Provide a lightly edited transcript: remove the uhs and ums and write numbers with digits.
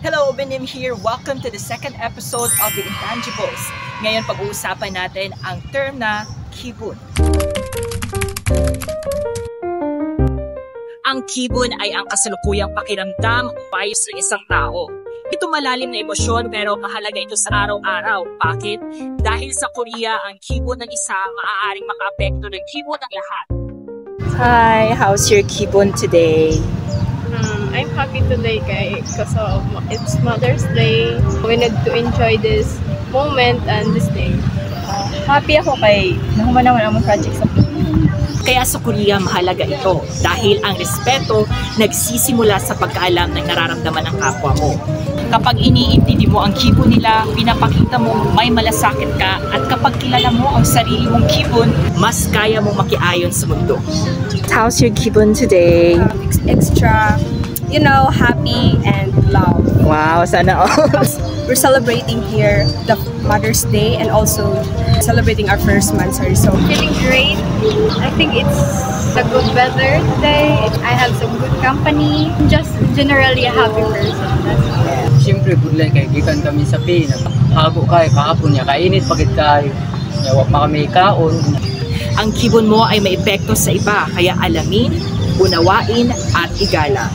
Hello, Benim here. Welcome to the second episode of The Intangibles. Ngayon pag-uusapan natin ang term na kibun. Ang kibun ay ang kasalukuyang pakiramdam o bias ng isang tao. Ito malalim na emosyon pero mahalaga ito sa araw-araw. Bakit? Dahil sa Korea, ang kibun ng isa maaaring makaapekto ng kibun ng lahat. Hi, how's your kibun today? I'm happy today because it's Mother's Day. We need to enjoy this moment and this day. Happy ako kay nahuman naman ang project sa Pilipinas. Kaya sa Korea mahalaga ito dahil ang respeto nagsisimula sa pagkaalam ng nararamdaman ng kapwa mo. Kapag iniintindi mo ang kibun nila, pinapakita mo may malasakit ka at kapag kilala mo ang sarili mong kibun, mas kaya mong makiayon sa mundo. How's your kibun today? Extra, happy and loud. Wow, sana all. We're celebrating here the Mother's Day and also celebrating our first monthsary. So feeling great. I think it's a good weather today. I have some good company. Just generally a happy person. That's all. Siyempre, budlay kay gikan kami sa Pinas. Hago kay kahapon niya, kainit pagit kayo. Yawa pa kami kaon. Ang kibun mo ay may epekto sa iba, kaya alamin, unawain at igala.